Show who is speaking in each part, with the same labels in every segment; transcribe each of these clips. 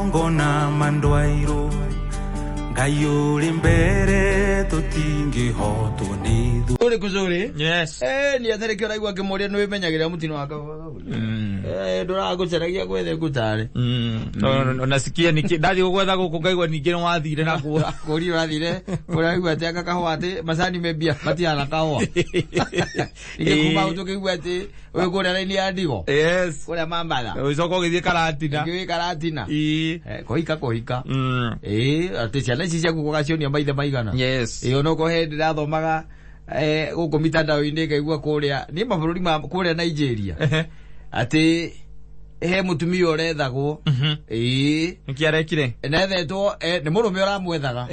Speaker 1: mongo na mandwairo Gayuri mbere tutingi hotu nithu
Speaker 2: Uri kuzuri?
Speaker 3: Yes.
Speaker 2: Ni atari kyo raigwa kimuria no imenyagira mutino waka. Ndora guceragia gwethe gutare.
Speaker 3: Onasikia ndathi gwetha guku ngaigwa ningi no wathire na ku.
Speaker 2: Kuri wathire. Uraigwa ati aka kahwa ati macani mebia matiana kahwa. Ige kuma utukigwa ati we kuria raini ya ndigo.
Speaker 3: Yes.
Speaker 2: Kuria mambala.
Speaker 3: Ucoka githie karatina.
Speaker 2: Ngi karatina. Kohika. Ati ciana ici ciaku gugacionia maithe maigana.
Speaker 3: Yes.
Speaker 2: No ko he ndirathomaga guku mitandao-ini ngaigua kuria ni mabururi ma kuria Nigeria. Ati he mutumia urethagwo
Speaker 3: nkiarekire
Speaker 2: nethetwo ni murume uramwethaga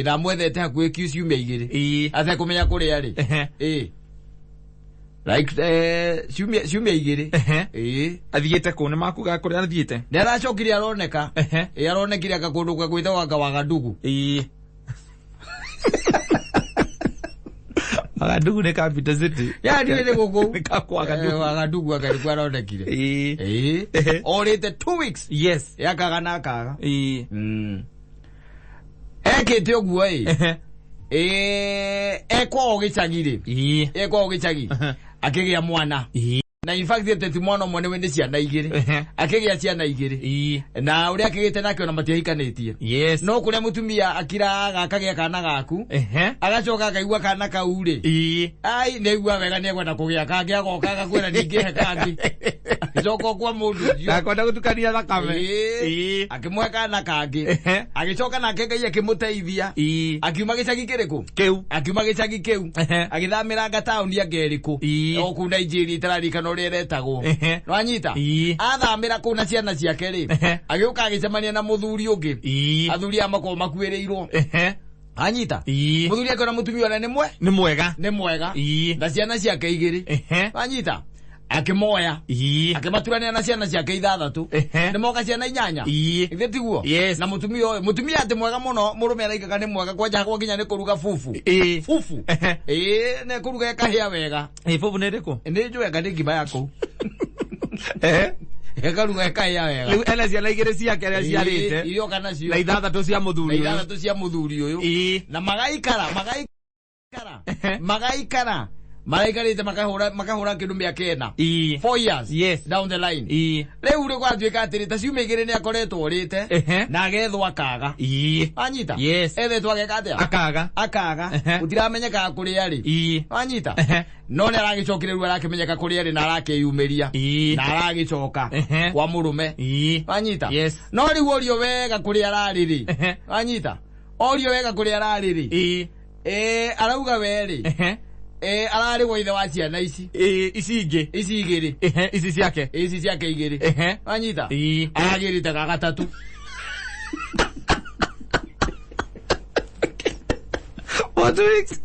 Speaker 2: na mwethete hakuhi kiumia igiri ate kumenya kuria ri like ciumia igiri
Speaker 3: athiete ku ni makuga kuria athiete
Speaker 2: ni aracokire aroneka aronekire akakundu kwa gwithaga Wagadugu
Speaker 3: Wagadugu ne capital city.
Speaker 2: Ya ni gugu.
Speaker 3: Nikakwa
Speaker 2: Wagadugu akalikuwa aronekire. Orete 2 weeks.
Speaker 3: Yes.
Speaker 2: Yakaga akaga. Ekete oguo ekwa ogicagire. Ekwa ogicagi. Akigia mwana. Na in fact ete mwana mwana wende ciana igiri akigia ciana igiri na uri akigite nake ona matiahikanetie
Speaker 3: yes
Speaker 2: no kuria mutumia akira gakagia kana gaku agacoka akaigua kana kauri ai neigua wega ni egwenda kugia kangi agoka gakwira ningi he kangi joko kwa mundu
Speaker 3: akwenda gutukania thakame
Speaker 2: akimweka na kangi agicoka nake ngai akimuteithia akiuma gicagi kiriku akiuma gicagi kiu agithamira ngatauni angeriku oku Nigeria itararika uri retagwo no anyita athamira kuna ciana ciake ri agiuka agicemania na muthuri ungi athuri amako makuireirwo anyita muthuri akona mutumia ona ni mwega na ciana ciake igiri anyita akimoya akimaturania na ciana ciake 6 nimoka ciana 8 ithe tiguo na mutumia ati mwega muno murume araikaga ni mwega kwanja kwa ginya ni kuruga fufu ne kuruga kahia wega
Speaker 3: fufu ne riko
Speaker 2: ni njwega ni ngima yako ekaruga kahia wega
Speaker 3: riu ena ciana igiri ciake aria ciarite
Speaker 2: irio kana cio
Speaker 3: na 6 cia muthuri
Speaker 2: uyu na magaikara maraikarite makahura kindu miakena 4 years down the line riu ri gwatuika atiri ta ciumia igiri ni akoretwo urite na agethwo akaga anyita ethetwo ageka akaga utiramenyeka kuria ri anyita no ni aragicokire riu arakĩmenyeka kuria ri na arakĩyumiria na aragicoka kwa murume anyita no riu orio wega kuria arari ri anyita orio wega kuria arari ri arauga weri arari go ithe wa ciana ici ici igiri
Speaker 3: ici ciake
Speaker 2: igiri anyita agirite ga gatatu
Speaker 3: what weeks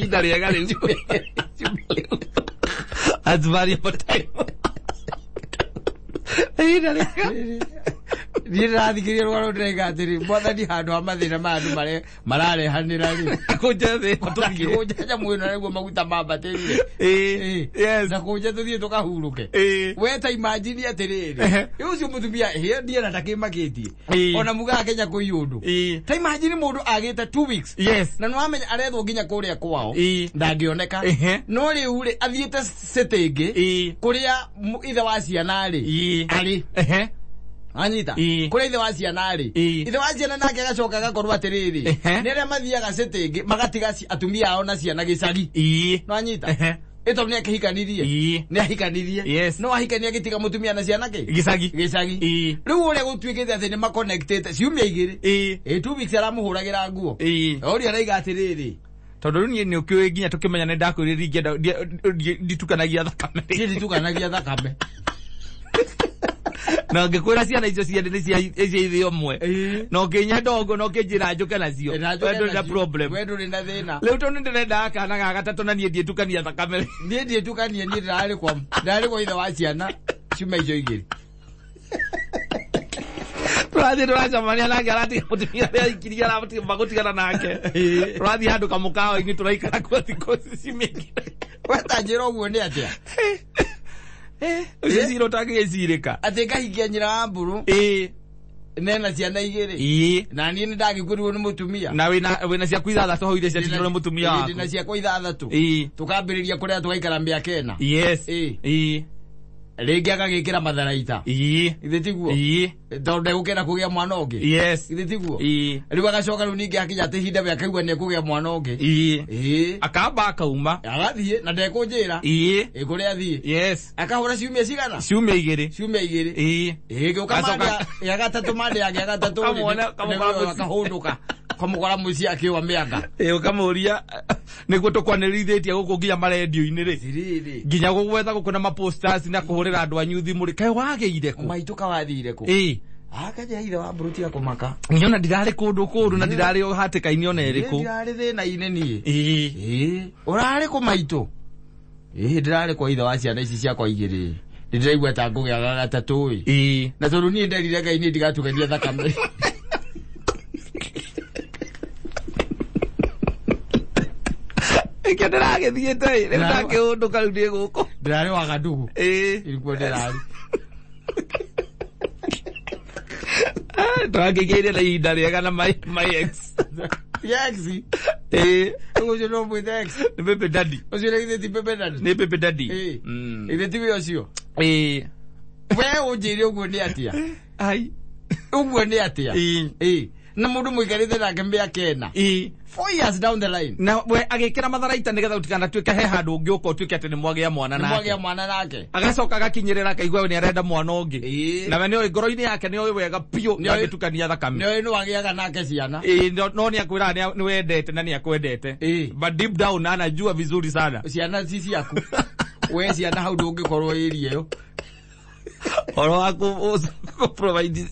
Speaker 3: ndari agari azvari potai ndari
Speaker 2: Nirathikiriria rwaro ndrega atiri mwathani handu ha mathina ma andu mararehanira ri
Speaker 3: kunjathe
Speaker 2: kunjaja mwina niguo maguta mambatirire
Speaker 3: yes
Speaker 2: na kunja tuthie tukahuruke we ta imagine atiriri ucio mutumia he ndiye ndakimakitie ona muga Kenya kuiyundu ta imagine mundu agite 2 weeks na no amenya arethwo nginya kuria kwao ndangioneka no riu ri athiete setingi kuria ithe wa ciana ri ari anyita kuri ithe wa ciana ri ithe wa ciana nake agacoka agakorwo atiriri nire mathiaga setingi magatiga atumia ao na ciana gicagi no anyita eto ni akihikanirie ni ahikanirie no ahikania agitiga mutumia na ciana ke gicagi riu uri gutwikite ati ni ma connected ciumia igiri 2 weeks aramuhuragira nguo ori araiga atiriri
Speaker 3: tondu ni ni ukiwe nginya tukimenya ni ndakwiriria nditukanagia thakame na ngikwira ciana icio ciende ni cia ithe omwe no nginya ndongo no nginjira njuke nacio wendo na problem
Speaker 2: wendo ni na thina
Speaker 3: riu tondu ndirenda kana ga gatatu na nie ndietukania thakame
Speaker 2: ndietukania nie ndari kwa ithe wa ciana ciumia icio igiri
Speaker 3: Rathi turacamania nake aratiga mutumia ria ikiria aratiga magutigana nake rathi handu kamukao ingi turaikara kwa thikũ cimingĩ
Speaker 2: wetanjĩra ũguo nĩ atĩa
Speaker 3: ucio cira utagĩcirĩka
Speaker 2: atĩ ngahikia nyina wa mburu nena ciana igiri na ni ndagikurirwo ni mutumia
Speaker 3: na wina cia kuitha to hoire cia tigirwo ni mutumia wako
Speaker 2: ndina cia kuitha tu tukambiriria kuria tugaikara miakena Rĩngĩ agagĩkĩra matharaita. Ithe tiguo. Tondu gũkĩra kũgĩa mwana ũngĩ. Ithe tiguo. Rĩu agacoka rĩu ningĩ akinya atĩ ihinda rĩa kaigua nĩ kũgĩa mwana ũngĩ. Akamba akauma. Agathiĩ na ndekũnjĩra. Kũrĩa athiĩ. Akahũra ciumia cigana? Ciumia igĩrĩ. Gĩũka manda ya gatatũ manda ya gatatũ. Akahũndũka. Kamugora muci akiwa mianga ukamuria niguo tukwanirithĩtie guku nginya marendio-inĩ ri nginya gugwetha gukuna ma posters na kuhurira andu anyu thimuri kai wageire ku maituka wathire ku akaja ithe wa bruti akumaka niona ndirari kundu na ndirari hatika-ini ona iriku ndirari thina-ini nie urari ku maitu ndirari kwa ithe wa ciana ici ciakwa igiri ndiraigua ta ngugĩa gatatũ na tondu nie nderire Ngai ni ndigatugania thakame Kena agithiete riu ndakiunduka riu ndi guku ndirari waga ndugu ilikuwa ndirari twakigeire na ihinda riega na my ex ucio no mwithe ex ni Pepe Daddy ucio ni githeti Pepe Daddy ni Pepe Daddy githeti we ucio we unjire uguo ni atia ai uguo ni atia na mundu muikarite nake miakena 4 years down the line na we agikira matharaita nigetha utikana tuike he handu ungi uko tuike ati ni mwagia mwana nake agacoka agakinyirira kaigwa ni arenda mwana ungi na we ni ngoro-ini yake ni wega pio ni agitukania thakame ni wagiaga nake ciana no ni akwira ni wendete na ni akwendete but deep down anajua vizuri sana ciana sisi yaku we ciana hau ndungikorwo iri yo oro waku provide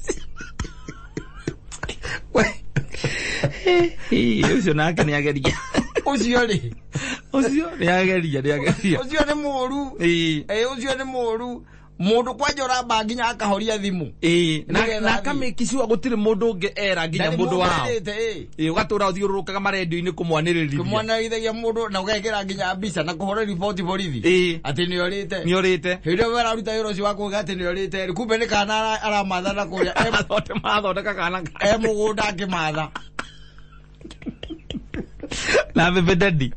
Speaker 2: ucio nake ni ageria ucio ni ageria ucio ni muru ucio ni muru mundu kwajora banginya akahoria thimu na kamikiciwa gutire mundu ungi era nginya mundu wao ugatura uthiururukaga marendio-ini kumwanĩrĩria mundu na ugekira nginya mbica na kuhora riboti borithi ati ni orite hindi weraruta wĩra ũcio wa kuga ati ni orite kumbe ni kana aramathana kuria mathondeka kana mugunda akimatha na Pepe Daddy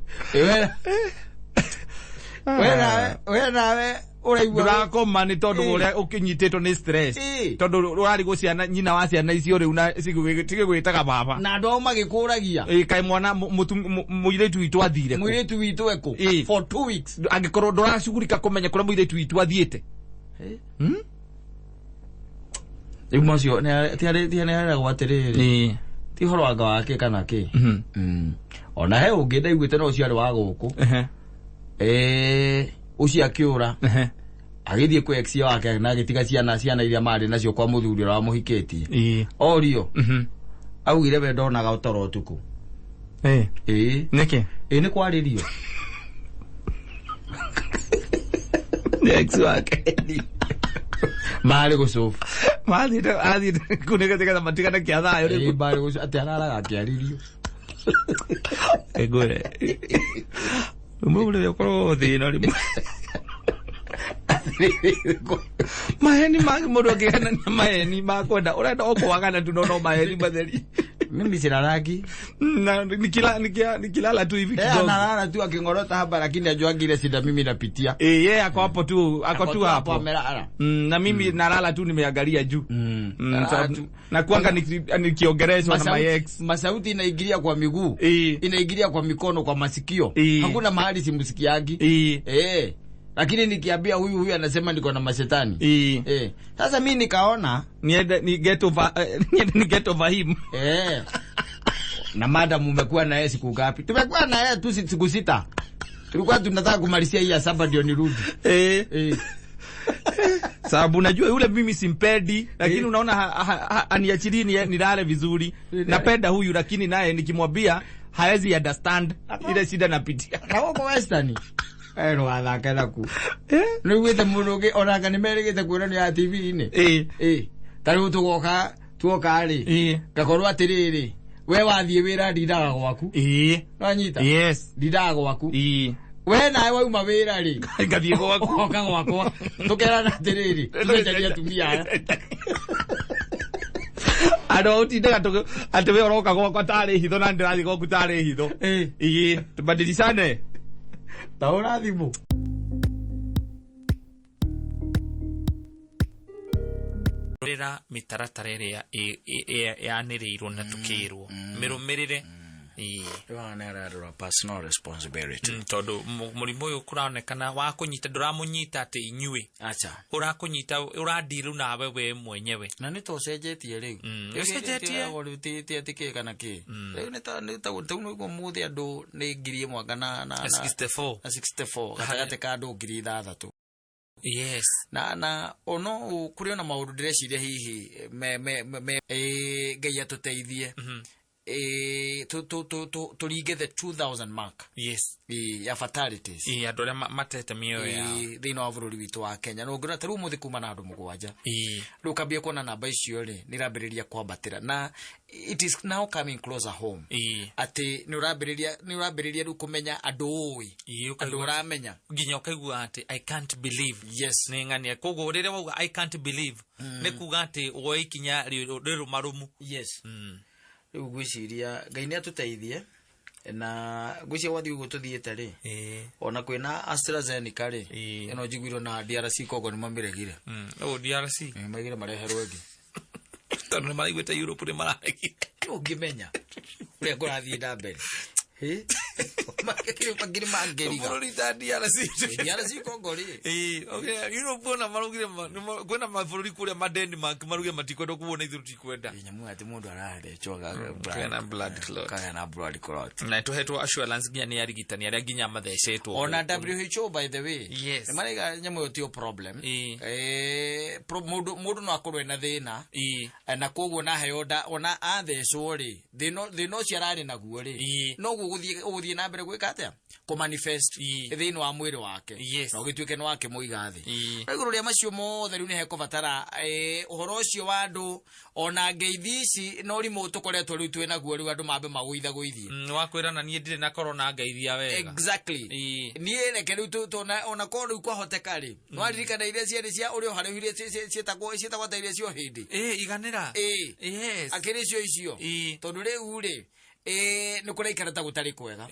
Speaker 2: we urakoma ni tondu uria ukinyititwo ni stress tondu urari guciana nyina wa ciana icio riu na cigwitaga baba na andu magikuragia kai mwana muiretu witu athire muiretu witu eko for 2 weeks angikorwo nduracugurika kumenya kuria muiretu witu athiite riu macio ni ara gwatiriri ti horo anga wake kana ki ona he ungi ndaiguite no ciari wa guku ucio akiura agithie ku ex wake na agitiga ciana iria mari nacio kwa muthuri wa muhikitie orio augire we ndonaga utoro tuku niki ni kwaririo ex wake mari gucofu athi kunega matigana kia thayo ri mari gucofu ati araraga kiaririo egore umule yakoro thina ri maheni magi mundu akihana ni maheni makwenda urenda okwagana tu no maheni matheri mimi sina rangi na nikilala tu hivi kidogo analala tu akingorota hapa lakini ajuagile sida mimi napitia yeye ako hapo tu hapo amelala na mimi nalala tu nimeangalia juu na kuanga nikiongeleshwa na my ex masauti inaingilia kwa miguu inaingilia kwa mikono kwa masikio hakuna mahali simsikiagi lakini nikiambia huyu anasema niko na mashetani sasa mimi nikaona ni get over him na madam umekuwa na yeye siku ngapi? Tumekuwa na yeye tu siku 6 tulikuwa tunataka kumalizia hii ya 7 ndio nirudi sababu najua yule mimi simpendi lakini unaona aniachilie nilale vizuri napenda huyu lakini naye nikimwambia hawezi understand ile shida napitia na huko western ero athakela ku ni wite muruge onaga ni merigite kuona ni ya TV ine tari tugoka ri gakorwo atiriri we wathie wira ndindaga gwaku wanyita ndindaga gwaku we nawe wauma wira ri ngathie gwaku gwakwa tukera na atiriri tumejaria tumia
Speaker 3: Ado utindaga tu ati we oroka kwa tare hitho na ndirathi kwa tare hitho. Ii, tubadilishane.
Speaker 2: Taura thimu.
Speaker 3: Rira mitaratara iria yaniriirwo na tukirwo mirumirire
Speaker 2: Wana personal responsibility.
Speaker 3: Tondu murimu uyu kuronekana wa kunyita nduramunyita ati inyui.
Speaker 2: Acha.
Speaker 3: Urakunyita uradiru nawe we mwenyewe.
Speaker 2: Na nitocenjetie riu.
Speaker 3: Ucenjetie
Speaker 2: urutite atike kana ki. Riu nita muthi andu ni 1,000 na 64 gatagate ka andu 6,000.
Speaker 3: Yes.
Speaker 2: Na ono kuri ona maundu direciria hihi Ngai atuteithie. Turinge the 2,000 mark.
Speaker 3: Yes.
Speaker 2: Ya fatalities.
Speaker 3: Andu aria matete mioyo yao
Speaker 2: thiini wa bururi witu wa Kenya. No ngona taru muthi kuma na andu 7. Riu kambia kuona namba icio ri ni rambiriria kwambatira na it is now coming closer home. Ati ni rambiriria riu kumenya andu ui. Andu uramenya
Speaker 3: nginya ukaigua ati I can't believe.
Speaker 2: Yes.
Speaker 3: Ni ngania koguo rire wauga I can't believe ni kuga ati woikinya riru marumu.
Speaker 2: Yes. Riu gwiciria Ngai ni atuteithie na gwiciria wathi uguo tuthiete ri ona kwina AstraZeneca ri ino njiguirwo na DRC kogo ni mamiregire
Speaker 3: DRC
Speaker 2: magire mareherwo ngi
Speaker 3: tondu maraiguite Europe ni mararegire
Speaker 2: ungimenya uria kurathie na mbere magire mangeriga
Speaker 3: bururi ta
Speaker 2: DRC kogo ri
Speaker 3: okay Europe bona marugire kwena mabururi kuria madeni maruge matikwenda kuona ithu tikwenda
Speaker 2: nyamu ati mundu arahade choga
Speaker 3: kana blood clot
Speaker 2: kana blood clot
Speaker 3: na tuhetwo assurance nginya ni arigitani aria nginya mathecetwo
Speaker 2: ona WHO by the way.
Speaker 3: Yes.
Speaker 2: Marega nyamu tio problem mundu no akorwe na thina na koguo na heyoda ona athecwo ri thino ciarari naguo ri no guthie na mbere gwika atia ko manifest thiini wa mwiri wake no gituike ni wake muigathi iguru ria macio mothe riu ni heko batara uhoro ucio wa andu ona ngeithi no rimu tukoretwo riu twina guo riu andu mambe maguitha guithie
Speaker 3: wakwirana nie ndire na corona ngeithia wega
Speaker 2: exactly nie reke riu ona ko riu kwahoteka ri no aririkana iria ciari cia urio hari iria cietagwo ta iria cio hindi
Speaker 3: iganira yes
Speaker 2: akiri cio icio tondu riu ri ni kuraikara ta gutari kwega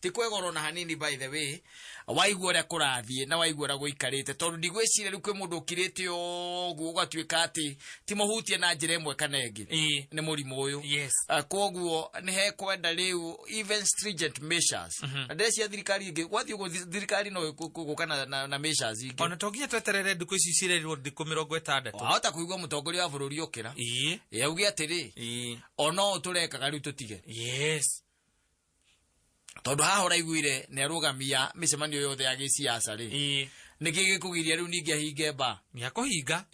Speaker 2: ti kwega orona hanini by the way waigua uria kurathie na waigua uria guikarite tondu ndigwicira riu kwi mundu ukirite oguo ugatuika ati ti muhutie na njira imwe kana ingi ni murimu uyu koguo ni hekwenda riu even stringent measures ndecia thirikari ingi wathi uguo thirikari no gukana na measures ingi
Speaker 3: ona togia tweterere ndiku ici cirerirwo ndiku 60
Speaker 2: ahota kuigua mutongoria wa bururi ukira yaugi atiri ona uturekaga riu tutige tondu haha uraiguire ni arugamia micemanio yothe ya giciaca ri niki gikugiria riu ningi ahinge ba
Speaker 3: ni akuhinga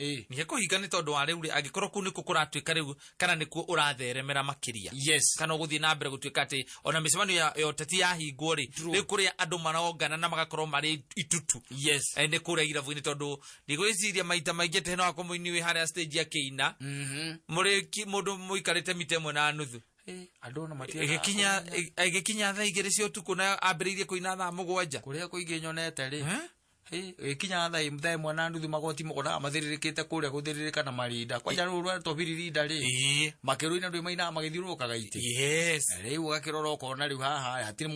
Speaker 3: ni tondu wa riu agikorwo ku niku kuratuika riu kana niku uratheremera makiria kana uguthie na mbere gutuika ati ona micemanio ya teti yahingwo ri riu kuria andu marongana na magakorwo mari itutu ni kuria iravu-ini tondu ndigwiciria maita maingi te no akomuini wi haria stage ya kiina muri mundu muikarite mitemwe na nuthu
Speaker 2: andu na matia
Speaker 3: igikinya thaa 2 cia utuku na ambiririe kuina thaa 7
Speaker 2: kuria kuingi nyonete ri ikinya thaa 1 na nuthu magoti mukona mathiririkite kuria guthiririka na marinda kwanja ruru tobiririnda ri makiruina ndu maina magithiurukaga iti riu gakirora ukona riu haha hatiri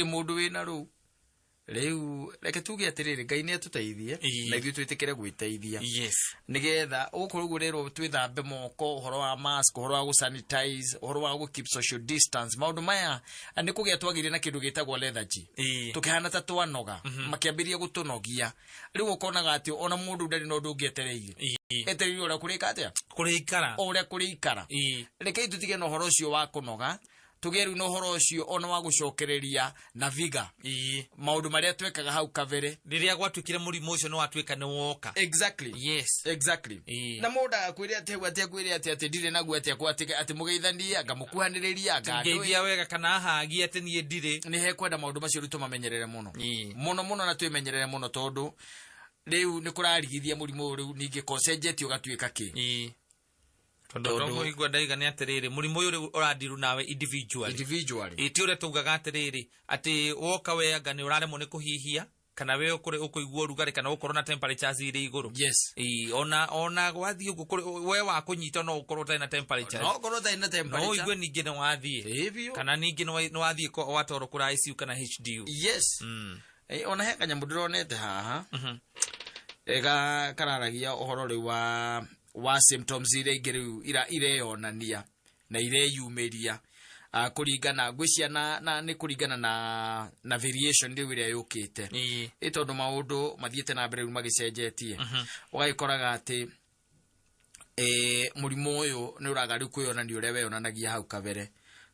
Speaker 2: mundu wina ru riu reke tuge atiriri Ngai ni atuteithie na ithu twitikire gwiteithia nigetha ukurugwo rero twithambe moko uhoro wa mask uhoro wa gusanitize uhoro wa gu keep social distance maundu maya ni kugia twagire na kindu gitagwo lethargy tukihana ta twanoga makiambiria gutunogia riu ukonaga ati ona mundu ndari no ndungietereire etereire ora kurika atia kurikara reke ithu tige no uhoro ucio wa kunoga tugeru no horo ucio ona wa gucokereria na viga maundu maria twekaga hau kavere
Speaker 3: riria gwatuikire murimu ucio no watuika ni woka
Speaker 2: exactly na muda kwire ati ndire naguo ati mugeithania ngamukuhaniriria
Speaker 3: ngeithia wega kana hagi ati nie ndire
Speaker 2: ni hekwenda maundu macio ritu mamenyerere muno na twimenyerere muno tondu riu ni kurarigithia murimu riu ningi concentrate ugatuika ki
Speaker 3: tondu muigwa ndaiga ni atiriri murimu uyu uradiru nawe individually
Speaker 2: iti ure
Speaker 3: tugaga atiriri ati woka wega ni uraremwo ni kuhihia kana we ukuigua rugari kana ukorwo na temperatures iri iguru
Speaker 2: yes
Speaker 3: ona gwathie we wa kunyita no ukorwo ta na temperature
Speaker 2: no ukorwo ta na temperature
Speaker 3: no igwe ningi ne wathie kana ningi no wathie ko watoro kura ICU kana HDU
Speaker 2: yes ona he kanyamu ndironete haha ega kararagia uhoro ri wa symptoms ire ingiriu ire yonania na ire yumeria kuringana gwisia na ni kuringana na variation ndi wire yukite itondu maundu mathiete na mbere magicenjetie ugaikoraga ati murimo uyu ni uragari kuyonania ure we yonanagia hau kabere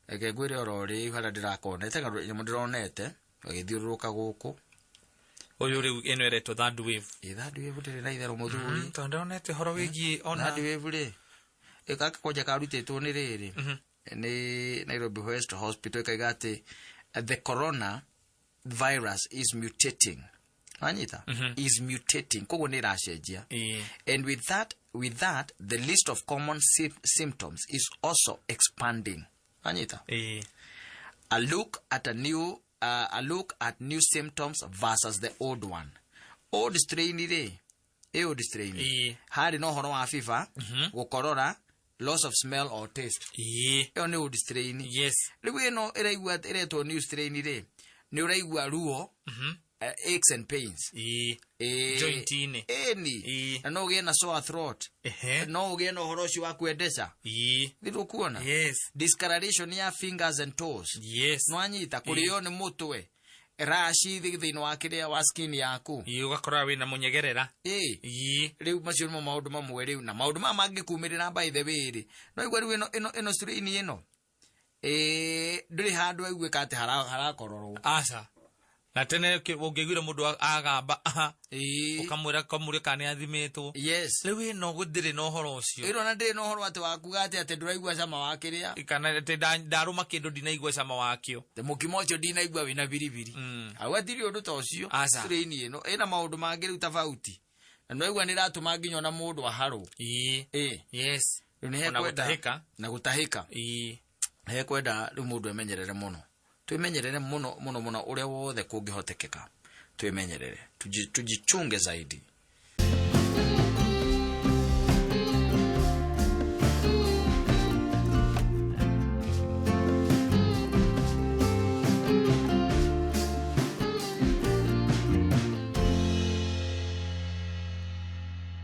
Speaker 2: ege gwire orori hala ndirakonete nyamu ndironete agithiuruka guku
Speaker 3: uyu ri eno ereto third wave
Speaker 2: ndiri na ithero muthuri
Speaker 3: ndonete horo wigi ona
Speaker 2: third wave ri ekaka koja karutetwo ni riri ni Nairobi West Hospital kaigate the corona virus is mutating anyita is mutating kogo ni rashenjia and with that the list of common symptoms is also expanding anyita a look at new symptoms versus the old one old strain hari no horo wa fever gukorora loss of smell or taste yo ni old strain
Speaker 3: yes
Speaker 2: riwe no iraigua ireto new strain ri ni uraigua ruo aches and pains
Speaker 3: joint ine
Speaker 2: na no ge na sore throat no ge no horoshi wa kwendesha ndiro kuona
Speaker 3: yes
Speaker 2: discoloration ya fingers and toes
Speaker 3: yes
Speaker 2: no anyita kurio ni mutwe rashi thino wa kiria wa skin yaku
Speaker 3: ugakora we na munyegerera
Speaker 2: riu macio no maundu mamwe riu na maundu mangi kumirira by the way no igwa riu ino strain ino ndiri handu aigwe kate harakororwo
Speaker 3: asa na tene ungegwira mundu agamba ukamwira kamuri kane athimetwo
Speaker 2: yes
Speaker 3: riu no gudire no horo ucio
Speaker 2: iro na ndire no horo ati wakuga ati nduraigwa cama wa kiria
Speaker 3: kana ati ndaruma kindu ndinaigwa cama wakio
Speaker 2: the mukimo ucio ndinaigwa wina biribiri awatiri undu ta ucio strain ino ina maundu mangi riu tofauti na no igwa niratuma nginya na mundu aharo
Speaker 3: yes
Speaker 2: na gutahika he kwenda riu mundu emenyerere muno tuimenyerere muno uria wothe kungihotekeka tuimenyerere tujichunge zaidi.